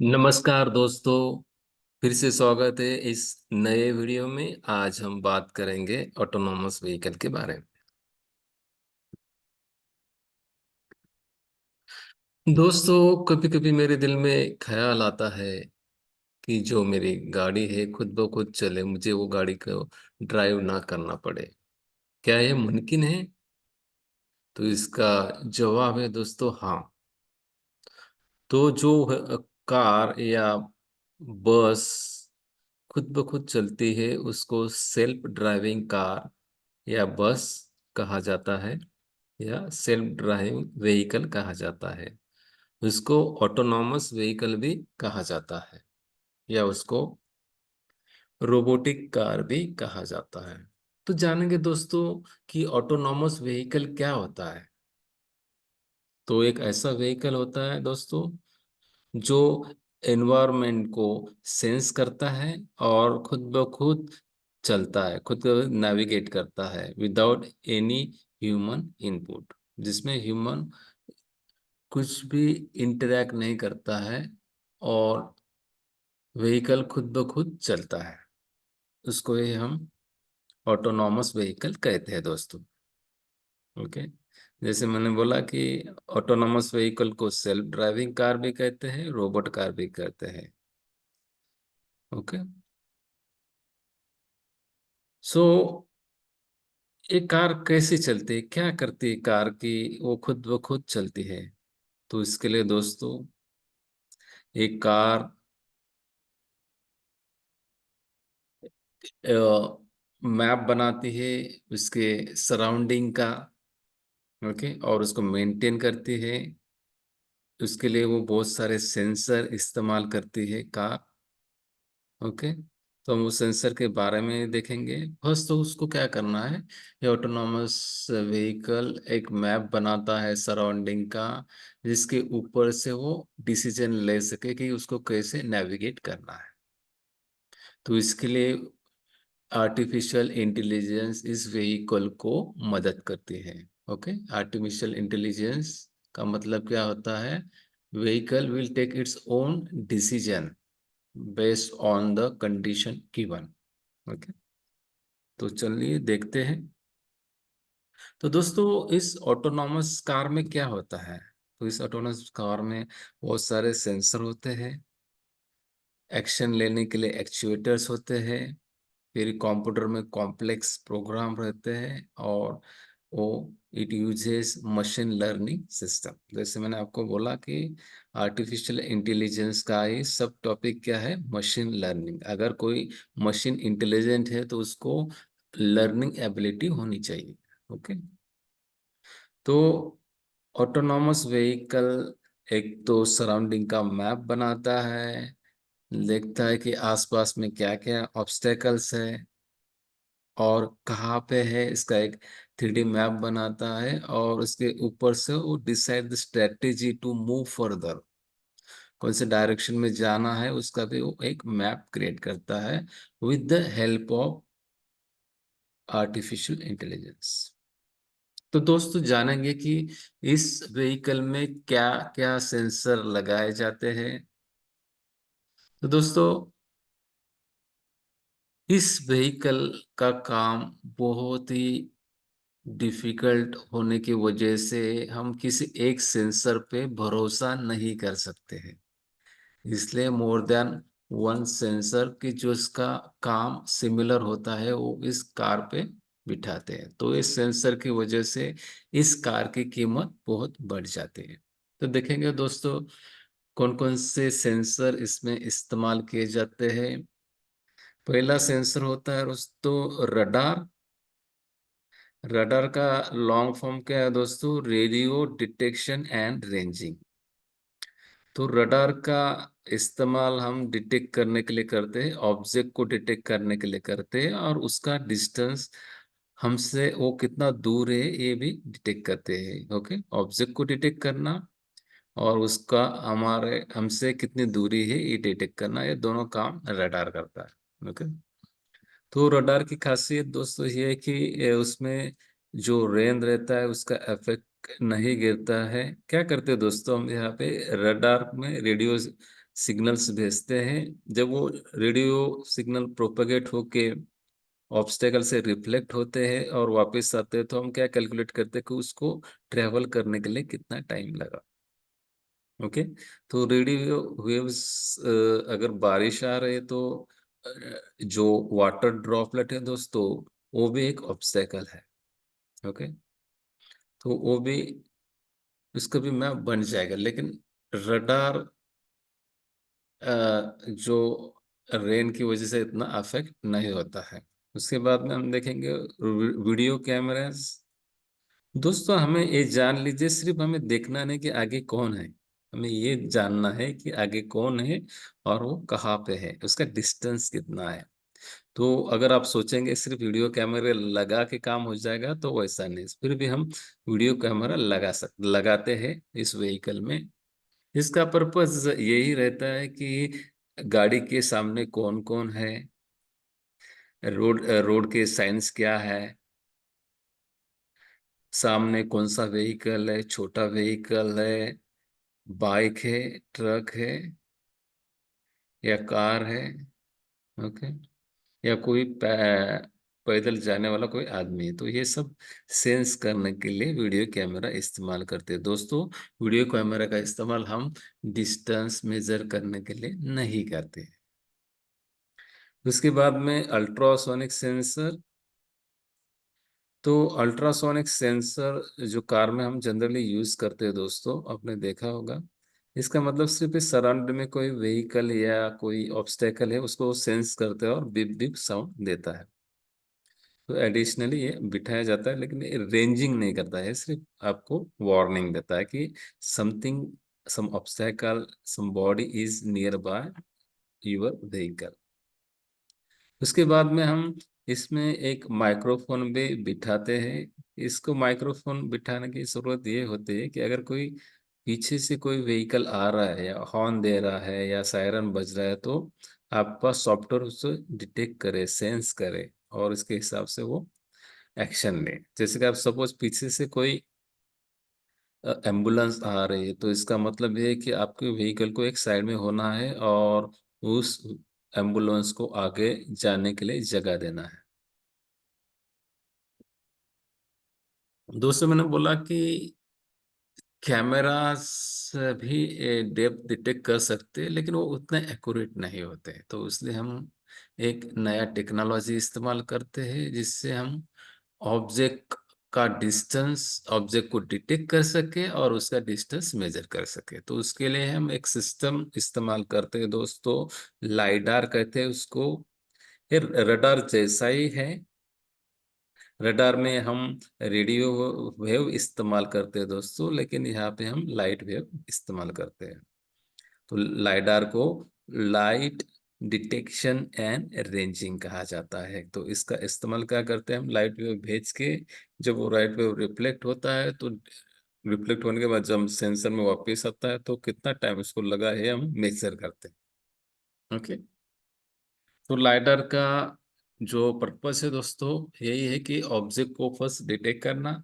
नमस्कार दोस्तों। फिर से स्वागत है इस नए वीडियो में। आज हम बात करेंगे ऑटोनॉमस व्हीकल के बारे में। दोस्तों, कभी कभी मेरे दिल में ख्याल आता है कि जो मेरी गाड़ी है खुद ब खुद चले, मुझे वो गाड़ी को ड्राइव ना करना पड़े। क्या यह मुमकिन है? तो इसका जवाब है दोस्तों, हाँ। तो जो कार या बस खुद ब खुद चलती है उसको सेल्फ ड्राइविंग कार या बस कहा जाता है, या सेल्फ ड्राइविंग व्हीकल कहा जाता है। उसको ऑटोनॉमस व्हीकल भी कहा जाता है, या उसको रोबोटिक कार भी कहा जाता है। तो जानेंगे दोस्तों कि ऑटोनॉमस व्हीकल क्या होता है। तो एक ऐसा व्हीकल होता है दोस्तों जो एनवायरनमेंट को सेंस करता है और खुद ब खुद चलता है, खुद नेविगेट करता है विदाउट एनी ह्यूमन इनपुट, जिसमें ह्यूमन कुछ भी इंटरैक्ट नहीं करता है और व्हीकल खुद ब खुद चलता है। उसको ही हम ऑटोनॉमस व्हीकल कहते हैं दोस्तों। ओके। जैसे मैंने बोला कि ऑटोनॉमस व्हीकल को सेल्फ ड्राइविंग कार भी कहते हैं, रोबोट कार भी कहते हैं। ओके। सो ये कार कैसे चलती है, क्या करती है कार की वो खुद ब खुद चलती है? तो इसके लिए दोस्तों एक कार मैप बनाती है उसके सराउंडिंग का। ओके। और उसको मेंटेन करती है। उसके लिए वो बहुत सारे सेंसर इस्तेमाल करती है कार। ओके। तो हम उस सेंसर के बारे में देखेंगे। फर्स्ट तो उसको क्या करना है, ये ऑटोनॉमस व्हीकल एक मैप बनाता है सराउंडिंग का, जिसके ऊपर से वो डिसीजन ले सके कि उसको कैसे नेविगेट करना है। तो इसके लिए आर्टिफिशियल इंटेलिजेंस इस व्हीकल को मदद करती है। ओके। आर्टिफिशियल इंटेलिजेंस का मतलब क्या होता है? Vehicle will take its own decision based on the condition given. Okay. तो चलिए देखते हैं। तो दोस्तों इस ऑटोनॉमस कार में क्या होता है? तो इस ऑटोनॉमस कार में बहुत सारे सेंसर होते हैं, एक्शन लेने के लिए एक्चुएटर्स होते हैं, फिर कंप्यूटर में कॉम्प्लेक्स प्रोग्राम रहते हैं, और वो it uses machine learning system. जैसे मैंने आपको बोला कि आर्टिफिशियल इंटेलिजेंस का ही सब टॉपिक क्या है? Machine learning. अगर कोई मशीन इंटेलिजेंट है तो उसको लर्निंग एबिलिटी होनी चाहिए। ओके। तो ऑटोनॉमस व्हीकल एक तो सराउंडिंग का मैप बनाता है, देखता है कि आसपास में क्या क्या ऑब्स्टेकल्स है और कहाँ पे है, इसका एक 3D मैप बनाता है, और उसके ऊपर से वो decide the strategy to move further. कौन से डायरेक्शन में जाना है उसका भी वो एक मैप क्रिएट करता है with the help of artificial intelligence. तो दोस्तों जानेंगे कि इस व्हीकल में क्या क्या सेंसर लगाए जाते हैं। तो दोस्तों इस व्हीकल का काम बहुत ही डिफिकल्ट होने की वजह से हम किसी एक सेंसर पे भरोसा नहीं कर सकते हैं। इसलिए मोर देन वन सेंसर की जो इसका काम सिमिलर होता है वो इस कार पे बिठाते हैं। तो इस सेंसर की वजह से इस कार की कीमत बहुत बढ़ जाती है। तो देखेंगे दोस्तों कौन कौन से सेंसर इसमें इस्तेमाल किए जाते हैं। पहला सेंसर होता है दोस्तों रडार। रडार का लॉन्ग फॉर्म क्या है दोस्तों? Radio detection and ranging. तो रडार का इस्तेमाल हम डिटेक्ट करने के लिए करते हैं, ऑब्जेक्ट को डिटेक्ट करने के लिए करते हैं, और उसका डिस्टेंस हमसे वो कितना दूर है ये भी डिटेक्ट करते हैं। ओके। ऑब्जेक्ट को डिटेक्ट करना और उसका हमारे हमसे कितनी दूरी है ये डिटेक्ट करना, ये दोनों काम रडार करता है। ओके। तो रडार की खासियत दोस्तों ये है कि उसमें जो रेन रहता है उसका इफेक्ट नहीं गिरता है। क्या करते हैं दोस्तों हम यहाँ पे रडार में रेडियो सिग्नल्स भेजते हैं। जब वो रेडियो सिग्नल प्रोपेगेट होके ऑब्स्टेकल से रिफ्लेक्ट होते हैं और वापस आते हैं, तो हम क्या कैलकुलेट करते हैं कि उसको ट्रेवल करने के लिए कितना टाइम लगा। ओके। तो रेडियो वेव्स, अगर बारिश आ रही है तो अ, जो वाटर ड्रॉपलेट है दोस्तों, वो भी एक ऑब्स्टेकल है। ओके। तो वो भी, उसका भी मैप बन जाएगा, लेकिन रडार जो रेन की वजह से इतना अफेक्ट नहीं होता है। उसके बाद में हम देखेंगे वीडियो कैमरास। दोस्तों हमें ये जान लीजिए, सिर्फ हमें देखना नहीं कि आगे कौन है, हमें ये जानना है कि आगे कौन है और वो कहाँ पे है, उसका डिस्टेंस कितना है। तो अगर आप सोचेंगे सिर्फ वीडियो कैमरे लगा के काम हो जाएगा, तो वैसा नहीं, फिर भी हम वीडियो कैमरा लगाते हैं इस व्हीकल में। इसका पर्पस यही रहता है कि गाड़ी के सामने कौन कौन है, रोड के साइंस क्या है, सामने कौन सा व्हीकल है, छोटा व्हीकल है, बाइक है, ट्रक है, या कार है। ओके। या कोई पैदल जाने वाला कोई आदमी है, तो ये सब सेंस करने के लिए वीडियो कैमरा इस्तेमाल करते हैं दोस्तों। वीडियो कैमरा का इस्तेमाल हम डिस्टेंस मेजर करने के लिए नहीं करते। उसके बाद में अल्ट्रासोनिक सेंसर। तो अल्ट्रासोनिक सेंसर जो कार में हम जनरली यूज करते हैं दोस्तों, आपने देखा होगा, इसका मतलब सिर्फ इस सराउंड में कोई व्हीकल या कोई ऑब्स्टेकल है उसको सेंस करता है और बिप बिप साउंड देता है। तो एडिशनली ये बिठाया जाता है, लेकिन ये रेंजिंग नहीं करता है, सिर्फ आपको वार्निंग देता है कि something, some obstacle, some body is near by your vehicle. उसके बाद में हम इसमें एक माइक्रोफोन भी बिठाते हैं। इसको माइक्रोफोन बिठाने की जरूरत ये होती है कि अगर कोई पीछे से कोई व्हीकल आ रहा है या हॉर्न दे रहा है या सायरन बज रहा है, तो आपका सॉफ्टवेयर उसको डिटेक्ट करे, सेंस करे और इसके हिसाब से वो एक्शन ले। जैसे कि आप सपोज पीछे से कोई एम्बुलेंस आ रही है, तो इसका मतलब ये है कि आपके व्हीकल को एक साइड में होना है और उस एम्बुलेंस को आगे जाने के लिए जगह देना है। दोस्तों मैंने बोला कि कैमरास भी डेप्थ डिटेक्ट कर सकते हैं, लेकिन वो उतने एक्यूरेट नहीं होते, तो इसलिए हम एक नया टेक्नोलॉजी इस्तेमाल करते हैं जिससे हम ऑब्जेक्ट का डिस्टेंस, ऑब्जेक्ट को डिटेक्ट कर सके और उसका डिस्टेंस मेजर कर सके। तो उसके लिए हम एक सिस्टम इस्तेमाल करते हैं दोस्तों, लाइडार कहते हैं उसको। ये रडार जैसा ही है। रडार में हम रेडियो वेव इस्तेमाल करते हैं दोस्तों, लेकिन यहाँ पे हम लाइट वेव इस्तेमाल करते हैं। तो लाइडार को लाइट डिटेक्शन एंड रेंजिंग कहा जाता है। तो इसका इस्तेमाल क्या करते हैं, हम लाइट वेव भेज के, जब वो लाइट वेव रिफ्लेक्ट होता है, तो रिफ्लेक्ट होने के बाद जब सेंसर में वापस आता है, तो कितना टाइम उसको लगा है हम मेजर करते हैं। ओके। तो लाइडर का जो पर्पस है दोस्तों, यही है कि ऑब्जेक्ट को फर्स्ट डिटेक्ट करना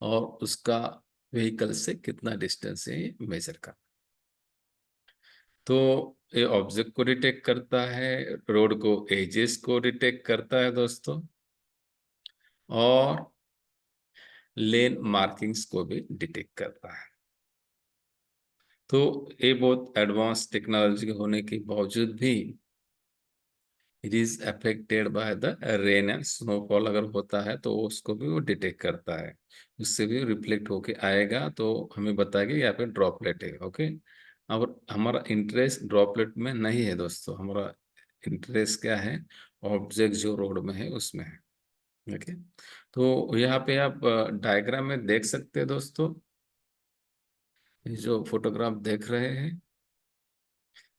और उसका व्हीकल से कितना डिस्टेंस है ये मेजर करना। तो ये ऑब्जेक्ट को डिटेक्ट करता है, रोड को एजेस को डिटेक्ट करता है दोस्तों, और लेन मार्किंग्स को भी डिटेक्ट करता है। तो ये बहुत एडवांस टेक्नोलॉजी होने के बावजूद भी it is affected by the rain and snowfall. अगर होता है तो उसको भी वो डिटेक्ट करता है, उससे भी रिफ्लेक्ट होके आएगा, तो हमें बताएगा यहाँ पे ड्रॉपलेट है। ओके। अब हमारा इंटरेस्ट ड्रॉपलेट में नहीं है दोस्तों, हमारा इंटरेस्ट क्या है, ऑब्जेक्ट जो रोड में है उसमें है। ओके। तो यहाँ पे आप डायग्राम में देख सकते हैं दोस्तों, ये जो फोटोग्राफ देख रहे हैं,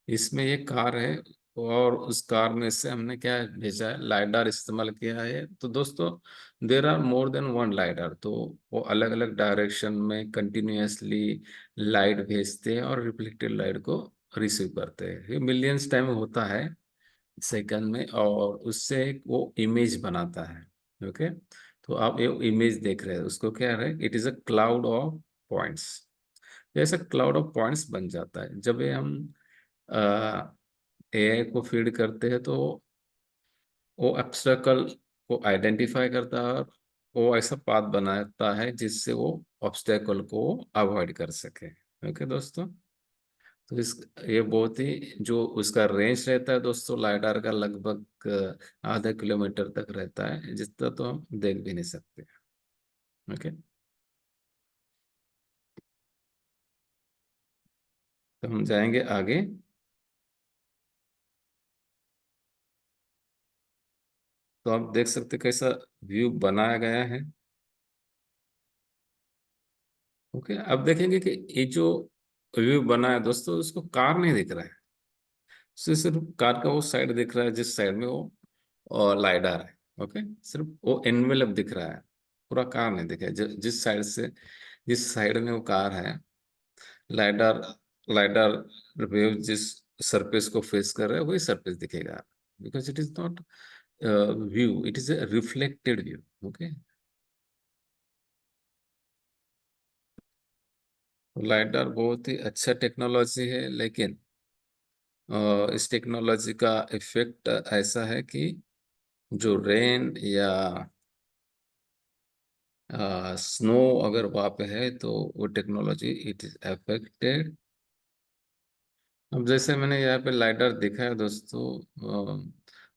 इसमें ये कार है और उस कार में से हमने क्या भेजा है, लाइडार इस्तेमाल किया है। तो दोस्तों there are more than one lidar, तो वो अलग अलग डायरेक्शन में कंटिन्यूअसली लाइट भेजते हैं और रिफ्लेक्टेड लाइट को रिसीव करते हैं। ये मिलियंस टाइम होता है सेकंड में, और उससे एक वो इमेज बनाता है। ओके। तो आप ये इमेज देख रहे हैं, उसको क्या है, it is a cloud of points. ऐसा क्लाउड ऑफ पॉइंट्स बन जाता है जब ये हम एआई को फीड करते हैं तो वो ऑब्स्टेकल को आइडेंटिफाई करता है और वो ऐसा पाथ बनाता है जिससे वो ऑब्स्टेकल को अवॉइड कर सके। ओके दोस्तों। तो इस ये बहुत ही जो उसका रेंज रहता है दोस्तों लाइडार का लगभग आधा किलोमीटर तक रहता है, जितना तो हम देख भी नहीं सकते। ओके। तो हम जाएंगे आगे। तो आप देख सकते कैसा व्यू बनाया गया है। ओके, अब देखेंगे कि ये जो व्यू बना है दोस्तों उसको कार नहीं दिख रहा है। सिर्फ कार का वो साइड दिख रहा है जिस साइड में वो और लाइडार है। ओके, सिर्फ वो एनवेलप दिख रहा है, पूरा कार नहीं दिख रहा है। जिस साइड से, जिस साइड में वो कार है, लाइडार लाइडार वेव जिस सरफेस को फेस कर रहा है वही सरफेस दिखेगा, because it is not view, it is a reflected view. Okay. Lidar बहुत ही अच्छा टेक्नोलॉजी है, लेकिन इस टेक्नोलॉजी का इफेक्ट ऐसा है कि जो रेन या स्नो अगर वहाँ पे है तो वो टेक्नोलॉजी इट इज अफेक्टेड। अब जैसे मैंने यहाँ पे लाइटर देखा है दोस्तों,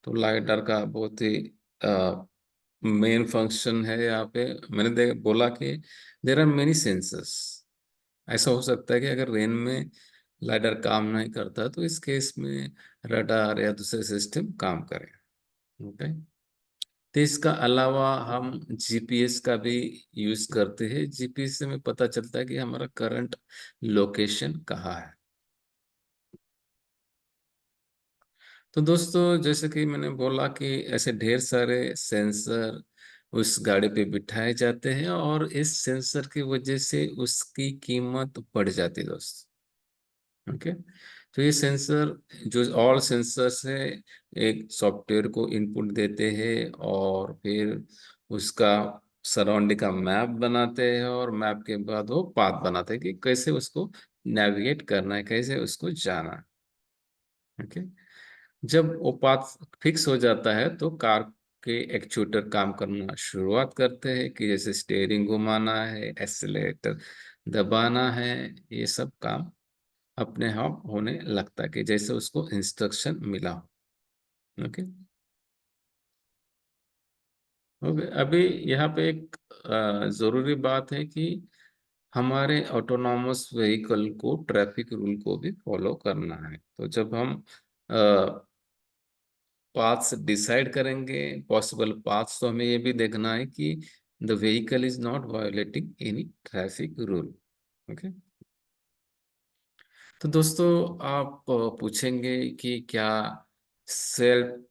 तो लाइटर का बहुत ही मेन फंक्शन है यहाँ पे। मैंने बोला कि देर आर मेनी सेंसर्स। ऐसा हो सकता है कि अगर रेन में लाइटर काम नहीं करता तो इस केस में रडार या दूसरे सिस्टम काम करें। ओके। तो इसका अलावा हम जीपीएस का भी यूज करते हैं। जीपीएस से हमें पता चलता है कि हमारा करंट लोकेशन कहाँ है। तो दोस्तों जैसे कि मैंने बोला कि ऐसे ढेर सारे सेंसर उस गाड़ी पे बिठाए जाते हैं और इस सेंसर की वजह से उसकी कीमत बढ़ जाती है दोस्त। ओके। तो ये सेंसर, जो ऑल सेंसर्स है, एक सॉफ्टवेयर को इनपुट देते हैं और फिर उसका सराउंडिंग का मैप बनाते हैं और मैप के बाद वो पाथ बनाते हैं कि कैसे उसको नेविगेट करना है, कैसे उसको जाना है। ओके। जब वो पाथ फिक्स हो जाता है तो कार के एक्चुएटर काम करना शुरुआत करते हैं कि जैसे स्टेयरिंग घुमाना है, एक्सीलरेटर दबाना है, ये सब काम अपने आप होने लगता है कि जैसे उसको इंस्ट्रक्शन मिला हो। ओके। ओके, अभी यहाँ पे एक जरूरी बात है कि हमारे ऑटोनॉमस व्हीकल को ट्रैफिक रूल को भी फॉलो करना है। तो जब हम पाथ्स डिसाइड करेंगे, पॉसिबल पाथ्स, तो हमें ये भी देखना है कि the vehicle is not violating any traffic rule. Okay. तो दोस्तों आप पूछेंगे कि क्या सेल्फ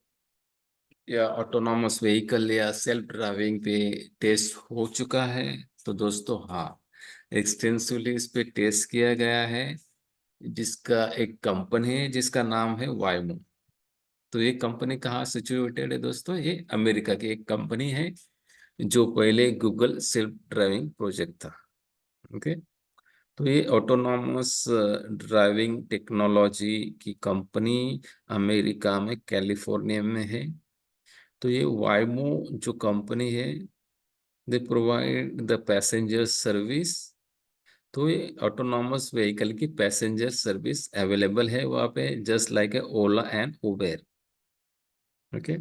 या ऑटोनॉमस व्हीकल या सेल्फ ड्राइविंग पे टेस्ट हो चुका है? तो दोस्तों हाँ, एक्सटेंसिवली इस पे टेस्ट किया गया है, जिसका एक कंपनी है जिसका नाम है वायमो। तो ये कंपनी कहाँ सिचुएटेड है दोस्तों? ये अमेरिका की एक कंपनी है जो पहले गूगल सेल्फ ड्राइविंग प्रोजेक्ट था। ओके। तो ये ऑटोनॉमस ड्राइविंग टेक्नोलॉजी की कंपनी अमेरिका में कैलिफोर्निया में है। तो ये वाइमो जो कंपनी है, they provide the passenger service. तो ये ऑटोनॉमस व्हीकल की पैसेंजर सर्विस अवेलेबल है वहाँ पे, just like a Ola and Uber. Okay.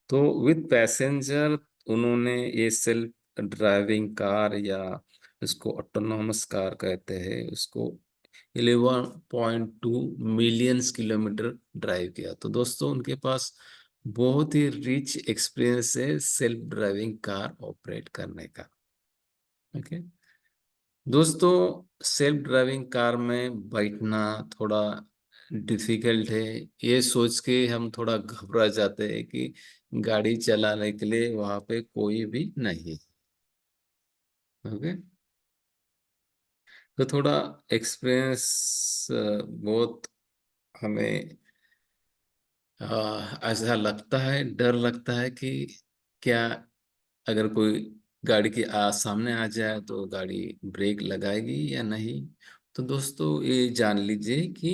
तो विद पैसेंजर उन्होंने ये सेल्फ ड्राइविंग कार या इसको ऑटोनॉमस कार कहते हैं, उसको 11.2 मिलियंस किलोमीटर ड्राइव किया। तो दोस्तों उनके पास बहुत ही रिच एक्सपीरियंस है सेल्फ ड्राइविंग कार ऑपरेट करने का। ओके। दोस्तों सेल्फ ड्राइविंग कार में बैठना थोड़ा डिफिकल्ट है। ये सोच के हम थोड़ा घबरा जाते हैं कि गाड़ी चलाने के लिए वहां पे कोई भी नहीं। ओके। तो थोड़ा एक्सपीरियंस बहुत हमें ऐसा लगता है, डर लगता है कि क्या अगर कोई गाड़ी के सामने आ जाए तो गाड़ी ब्रेक लगाएगी या नहीं। तो दोस्तों ये जान लीजिए कि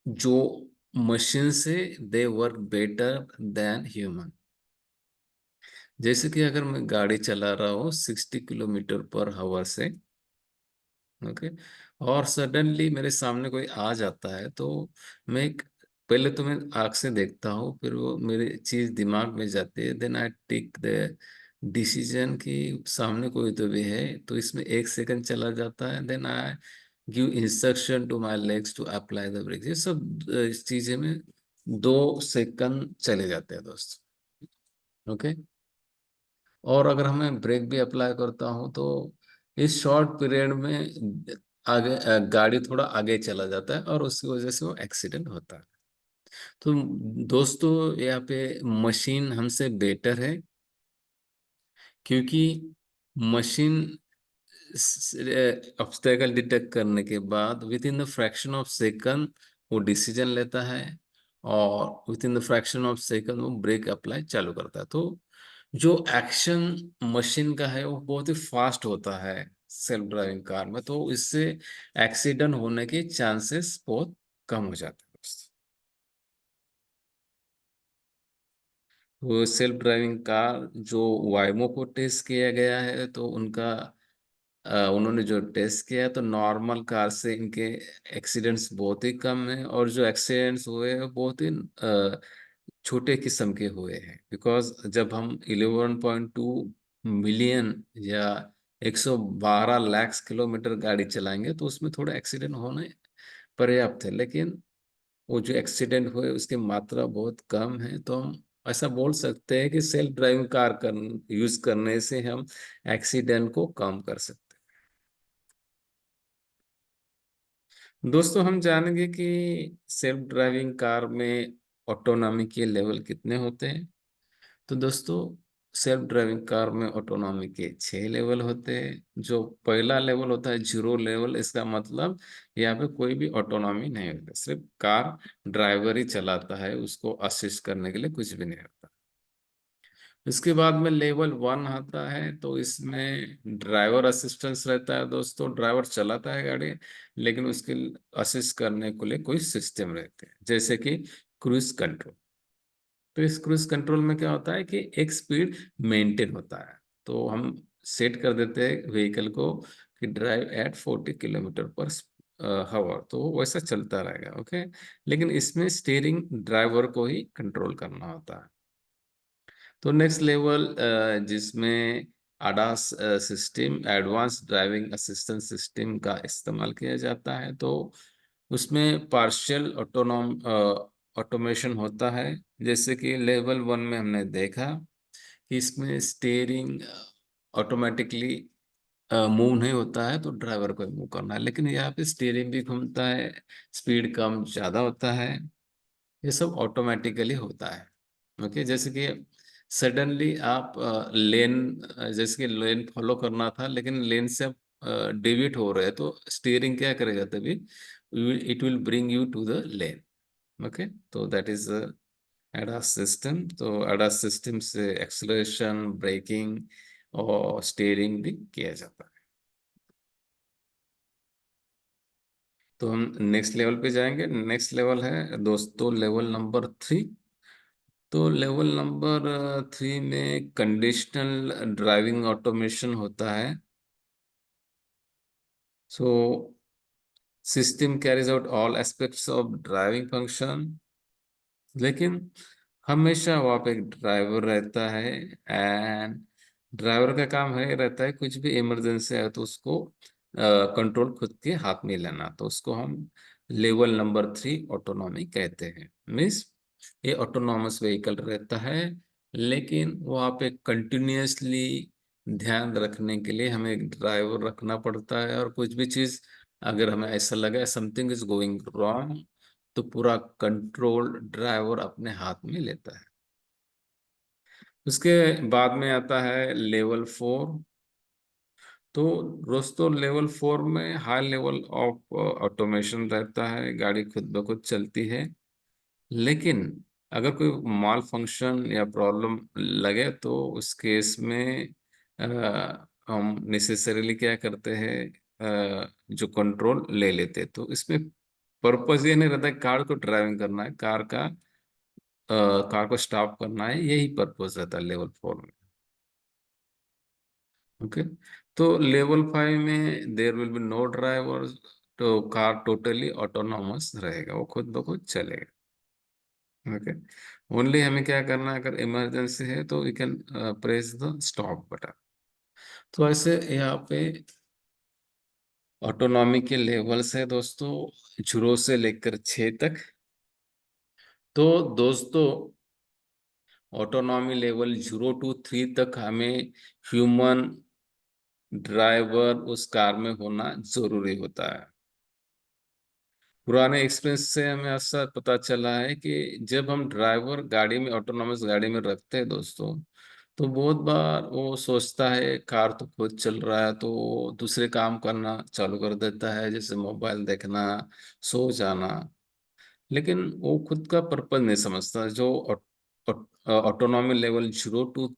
जो मशीन से they work better than human. जैसे कि अगर मैं गाड़ी चला रहा हूँ 60 किलोमीटर पर आवर से, ओके, और सडनली मेरे सामने कोई आ जाता है, तो पहले तो मैं आंख से देखता हूँ, फिर वो मेरी चीज दिमाग में जाती है, then I take the decision कि सामने कोई तो भी है, तो इसमें 1 सेकंड चला जाता है, then I give instruction to my legs to apply the brake. ये सब इस चीजें में 2 सेकंड चले जाते हैं दोस्त। ओके। और अगर हमें ब्रेक भी अप्लाई करता हूँ तो इस शॉर्ट पीरियड में आगे गाड़ी थोड़ा आगे चला जाता है, और उसकी वजह से वो एक्सीडेंट होता है। तो दोस्तों, यहाँ पे मशीन हमसे बेटर है, क्योंकि मशीन ऑब्स्टेकल डिटेक्ट करने के बाद with in the fraction of second वो डिसीजन लेता है, और with in the fraction of second वो ब्रेक अप्लाई चालू करता है। तो जो एक्शन मशीन का है वो बहुत ही फास्ट होता है सेल्फ ड्राइविंग कार में, तो इससे एक्सीडेंट होने के चांसेस बहुत कम हो जाते हैं दोस्त। वो सेल्फ ड्राइविंग कार जो वाइमो को टेस्ट किया गया है, तो उन्होंने जो टेस्ट किया है, तो नॉर्मल कार से इनके एक्सीडेंट्स बहुत ही कम है, और जो एक्सीडेंट्स हुए हैं बहुत ही छोटे किस्म के हुए हैं। बिकॉज जब हम 11.2 मिलियन या 112 लाख किलोमीटर गाड़ी चलाएंगे, तो उसमें थोड़ा एक्सीडेंट होने पर्याप्त है, लेकिन वो जो एक्सीडेंट हुए उसकी मात्रा बहुत कम है। तो हम ऐसा बोल सकते हैं कि सेल्फ ड्राइविंग कार यूज करने से हम एक्सीडेंट को कम कर सकते हैं। दोस्तों, हम जानेंगे कि सेल्फ ड्राइविंग कार में ऑटोनॉमी के लेवल कितने होते हैं। तो दोस्तों, सेल्फ ड्राइविंग कार में ऑटोनॉमी के 6 लेवल होते हैं। जो पहला लेवल होता है 0 लेवल, इसका मतलब यहाँ पे कोई भी ऑटोनॉमी नहीं होता, सिर्फ कार ड्राइवर ही चलाता है, उसको असिस्ट करने के लिए कुछ भी नहीं होता। इसके बाद में लेवल 1 आता है, तो इसमें ड्राइवर असिस्टेंस रहता है दोस्तों। ड्राइवर चलाता है गाड़ी, लेकिन उसके असिस्ट करने के लिए कोई सिस्टम रहते हैं, जैसे कि क्रूज कंट्रोल। तो इस क्रूज कंट्रोल में क्या होता है कि एक स्पीड मेंटेन होता है, तो हम सेट कर देते हैं व्हीकल को कि drive eight 40 kilometre per hour, तो वो वैसा चलता रहेगा। ओके। लेकिन इसमें स्टीयरिंग ड्राइवर को ही कंट्रोल करना होता है। तो नेक्स्ट लेवल जिसमें ADAS system, advance driving assistance system का इस्तेमाल किया जाता है, तो उसमें पार्शियल ऑटोमेशन होता है। जैसे कि लेवल 1 में हमने देखा कि इसमें स्टीयरिंग ऑटोमेटिकली मूव नहीं होता है, तो ड्राइवर को मूव करना है, लेकिन यहाँ पे स्टीयरिंग भी घूमता है, स्पीड कम ज़्यादा होता है, ये सब ऑटोमेटिकली होता है। ओके। जैसे कि सडनली आप जैसे कि लेन फॉलो करना था, लेकिन लेन से आप डेविएट हो रहे हैं, तो स्टीयरिंग क्या करेगा तभी, it will bring you to the lane. Okay. तो दैट इज ADAS सिस्टम। तो ADAS सिस्टम से एक्सेलरेशन, ब्रेकिंग और स्टीयरिंग भी किया जाता है। तो हम नेक्स्ट लेवल पे जाएंगे। नेक्स्ट लेवल है दोस्तों लेवल नंबर 3। तो लेवल नंबर 3 में कंडीशनल ड्राइविंग ऑटोमेशन होता है। So system carries out all aspects of driving function, लेकिन हमेशा वहाँ पे एक ड्राइवर रहता है, एंड ड्राइवर का काम है रहता है कुछ भी इमरजेंसी है तो उसको कंट्रोल खुद के हाथ में लेना, तो उसको हम लेवल नंबर 3 ऑटोनॉमी कहते हैं। मीन्स ये ऑटोनॉमस व्हीकल रहता है, लेकिन वहाँ पे कंटिन्यूअसली ध्यान रखने के लिए हमें एक ड्राइवर रखना पड़ता है, और कुछ भी चीज़ अगर हमें ऐसा लगा समथिंग इज गोइंग रॉन्ग, तो पूरा कंट्रोल ड्राइवर अपने हाथ में लेता है। उसके बाद में आता है लेवल 4। तो दोस्तों लेवल 4 में हाई लेवल ऑफ ऑटोमेशन रहता है, गाड़ी खुद ब खुद चलती है, लेकिन अगर कोई माल फंक्शन या प्रॉब्लम लगे, तो उस केस में हम नेसेसरीली क्या करते हैं, जो कंट्रोल ले लेते हैं। तो इसमें पर्पस ये नहीं रहता कि कार को ड्राइविंग करना है, कार को स्टॉप करना है, यही पर्पस रहता है लेवल 4 में। ओके। तो लेवल 5 में there will be no driver, तो कार टोटली ऑटोनॉमस रहेगा, वो खुद ब खुद चलेगा। ओके। ओनली हमें क्या करना है, अगर इमरजेंसी है तो we can press the stop button. तो ऐसे यहाँ पे ऑटोनॉमी के लेवल्स है दोस्तों, 0 से लेकर 6 तक। तो दोस्तों ऑटोनॉमी लेवल 0 to 3 तक हमें ह्यूमन ड्राइवर उस कार में होना जरूरी होता है। पुराने एक्सपीरियंस से हमें ऐसा पता चला है कि जब हम ड्राइवर गाड़ी में, ऑटोनॉमस गाड़ी में रखते हैं दोस्तों, तो बहुत बार वो सोचता है कार तो खुद चल रहा है, तो वो दूसरे काम करना चालू कर देता है, जैसे मोबाइल देखना, सो जाना। लेकिन वो खुद का पर्पज नहीं समझता। जो ऑटोनॉमी लेवल 0 to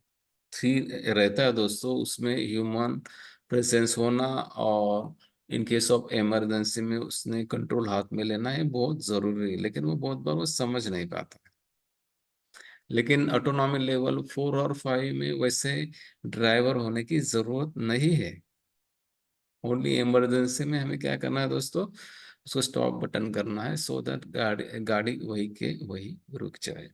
3 रहता है दोस्तों, उसमें ह्यूमन प्रेजेंस होना और इन केस ऑफ इमरजेंसी में उसने कंट्रोल हाथ में लेना है बहुत जरूरी है, लेकिन वो बहुत बार वो समझ नहीं पाता। लेकिन ऑटोनॉमी लेवल 4 और 5 में वैसे ड्राइवर होने की जरूरत नहीं है। ओनली इमरजेंसी में हमें क्या करना है दोस्तों, उसको स्टॉप बटन करना है, सो दैट गाड़ी गाड़ी वही के वही रुक जाए।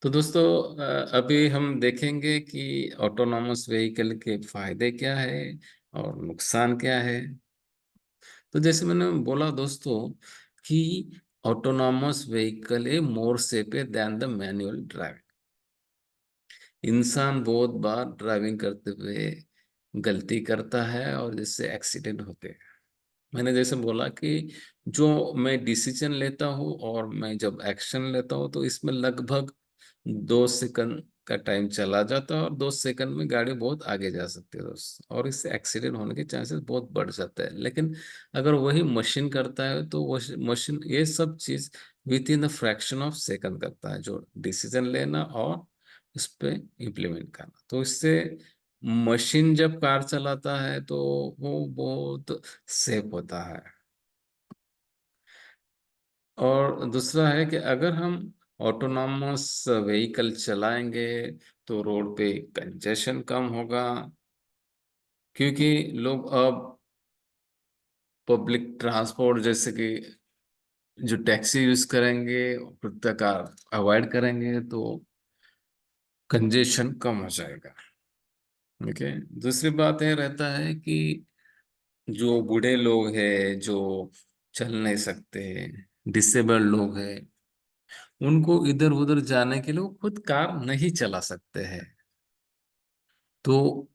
तो दोस्तों अभी हम देखेंगे कि ऑटोनॉमस व्हीकल के फायदे क्या है और नुकसान क्या है। तो जैसे मैंने बोला दोस्तों कि autonomous vehicle a more safe than the manual driving. इंसान बहुत बार ड्राइविंग करते हुए गलती करता है और जिससे एक्सीडेंट होते हैं। मैंने जैसे बोला कि जो मैं डिसीजन लेता हूँ और मैं जब एक्शन लेता हूँ, तो इसमें लगभग 2 सेकंड का टाइम चला जाता है और 2 सेकंड में गाड़ी बहुत आगे जा सकती है दोस्त, और इससे एक्सीडेंट होने के चांसेस बहुत बढ़ जाते हैं। लेकिन अगर वही मशीन करता है तो वो मशीन ये सब चीज with in the fraction of second करता है, जो डिसीजन लेना और उस पे इम्प्लीमेंट करना। तो इससे मशीन जब कार चलाता है तो वो बहुत सेफ होता है। और दूसरा है कि अगर हम ऑटोनॉमस व्हीकल चलाएंगे तो रोड पे कंजेशन कम होगा, क्योंकि लोग अब पब्लिक ट्रांसपोर्ट जैसे कि जो टैक्सी यूज करेंगे, खुद कार अवॉइड करेंगे, तो कंजेशन कम हो जाएगा। ओके। दूसरी बात यह रहता है कि जो बूढ़े लोग हैं, जो चल नहीं सकते, डिसेबल्ड लोग हैं, उनको इधर उधर जाने के लिए वो खुद कार नहीं चला सकते हैं। तो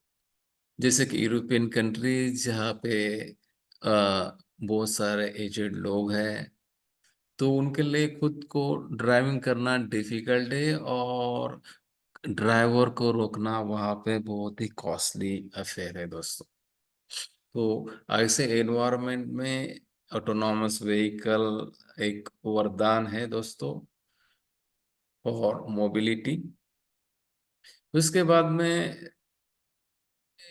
जैसे कि यूरोपियन कंट्रीज जहाँ पे बहुत सारे एजेड लोग हैं, तो उनके लिए खुद को ड्राइविंग करना डिफिकल्ट है, और ड्राइवर को रोकना वहाँ पे बहुत ही कॉस्टली अफेयर है दोस्तों। तो ऐसे एनवायरनमेंट में ऑटोनॉमस व्हीकल एक वरदान है दोस्तों, और मोबिलिटी। उसके बाद में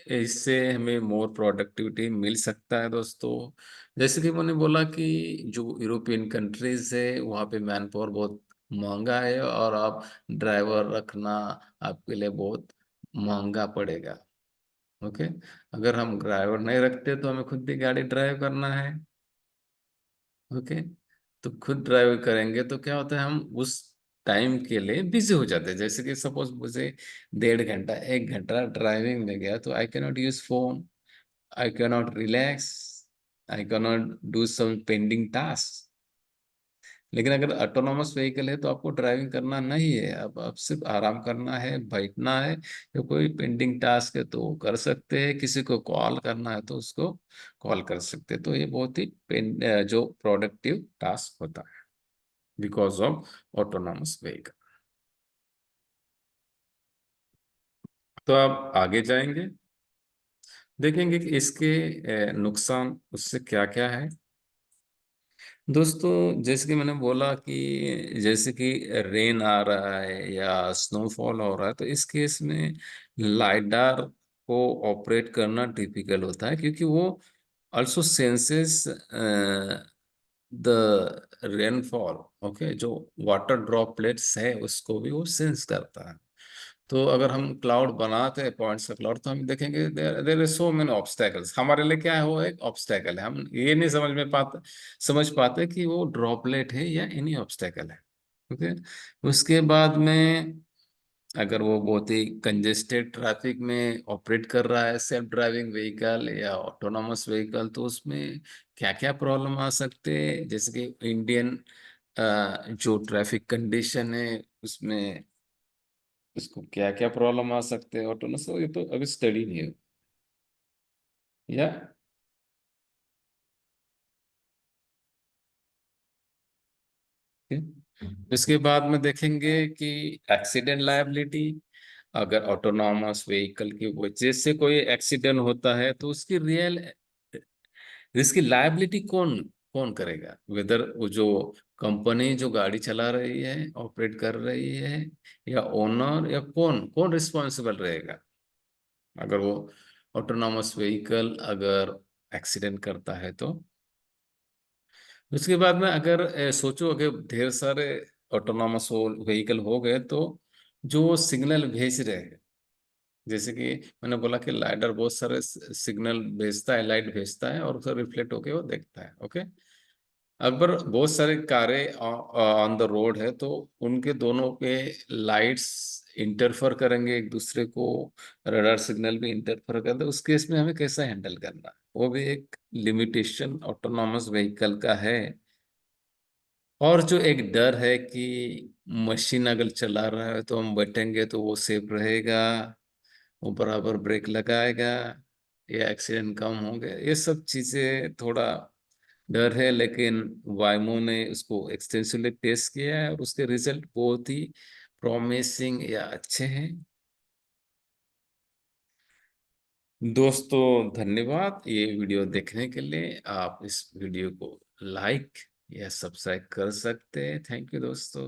इससे हमें मोर प्रोडक्टिविटी मिल सकता है दोस्तों। जैसे कि मैंने बोला कि जो यूरोपियन कंट्रीज है वहाँ पे मैन पावर बहुत महंगा है, और आप ड्राइवर रखना आपके लिए बहुत महंगा पड़ेगा। ओके। अगर हम ड्राइवर नहीं रखते तो हमें खुद भी गाड़ी ड्राइव करना है। ओके। तो खुद ड्राइव करेंगे तो क्या होता है, हम उस टाइम के लिए बिजी हो जाते हैं। जैसे कि सपोज मुझे 1.5 घंटा 1 घंटा ड्राइविंग में गया, तो I cannot use phone, I cannot relax, I cannot do some pending tasks। लेकिन अगर ऑटोनॉमस व्हीकल है तो आपको ड्राइविंग करना नहीं है, अब आप सिर्फ आराम करना है, बैठना है, या कोई पेंडिंग टास्क है तो वो कर सकते हैं, किसी को कॉल करना है तो उसको कॉल कर सकते हैं। तो ये बहुत ही जो प्रोडक्टिव टास्क होता है बिकॉज ऑफ ऑटोनॉमस व्हीकल। तो आप आगे जाएंगे, देखेंगे कि इसके नुकसान उससे क्या क्या है दोस्तों। जैसे कि मैंने बोला कि जैसे कि रेन आ रहा है या स्नोफॉल हो रहा है, तो इस केस में लाइडार को ऑपरेट करना डिफिकल्ट होता है, क्योंकि वो also senses the rainfall. Okay, जो वाटर ड्रॉपलेट्स है उसको भी वो सेंस करता है। तो अगर हम क्लाउड बनाते हैं, पॉइंट्स का क्लाउड, तो हम देखेंगे there is so many obstacles. हमारे लिए क्या है, वो एक ऑब्स्टेकल है। हम ये नहीं समझ पाते कि वो ड्रॉपलेट है या एनी ऑब्स्टेकल है। ओके, उसके बाद में अगर वो बहुत ही कंजेस्टेड ट्रैफिक में ऑपरेट कर रहा है, सेल्फ ड्राइविंग व्हीकल या ऑटोनॉमस व्हीकल, तो उसमें क्या क्या प्रॉब्लम आ सकते हैं, जैसे कि इंडियन जो ट्रैफिक कंडीशन है उसमें उसको क्या क्या प्रॉब्लम आ सकते हैं ऑटोनॉमस, ये तो अभी स्टडी नहीं है या। इसके बाद में देखेंगे कि एक्सीडेंट लायबिलिटी। अगर ऑटोनॉमस व्हीकल की वजह से कोई एक्सीडेंट होता है तो उसकी रियल इसकी लायबिलिटी कौन कौन करेगा, वेदर वो जो कंपनी जो गाड़ी चला रही है, ऑपरेट कर रही है, या ओनर, या कौन कौन रिस्पॉन्सिबल रहेगा अगर वो ऑटोनॉमस व्हीकल अगर एक्सीडेंट करता है तो। उसके बाद में अगर सोचो अगर ढेर सारे ऑटोनॉमस व्हीकल हो गए तो जो सिग्नल भेज रहे हैं, जैसे कि मैंने बोला कि लाइडर बहुत सारे सिग्नल भेजता है, लाइट भेजता है और उसे रिफ्लेक्ट होके वो देखता है। ओके, अगर बहुत सारे कारें ऑन द रोड है तो उनके दोनों के लाइट्स इंटरफर करेंगे एक दूसरे को, रडार सिग्नल भी इंटरफर करते, उस केस में हमें कैसा हैंडल करना है, वो भी एक लिमिटेशन ऑटोनॉमस व्हीकल का है। और जो एक डर है कि मशीन अगर चला रहा है तो हम बैठेंगे तो वो सेफ रहेगा, वो बराबर ब्रेक लगाएगा, या एक्सीडेंट कम होंगे, ये सब चीजें थोड़ा डर है। लेकिन वाइमो ने उसको एक्सटेंसिवली टेस्ट किया है और उसके रिजल्ट बहुत ही प्रॉमिसिंग या अच्छे हैं। दोस्तों धन्यवाद ये वीडियो देखने के लिए। आप इस वीडियो को लाइक या सब्सक्राइब कर सकते हैं। थैंक यू दोस्तों।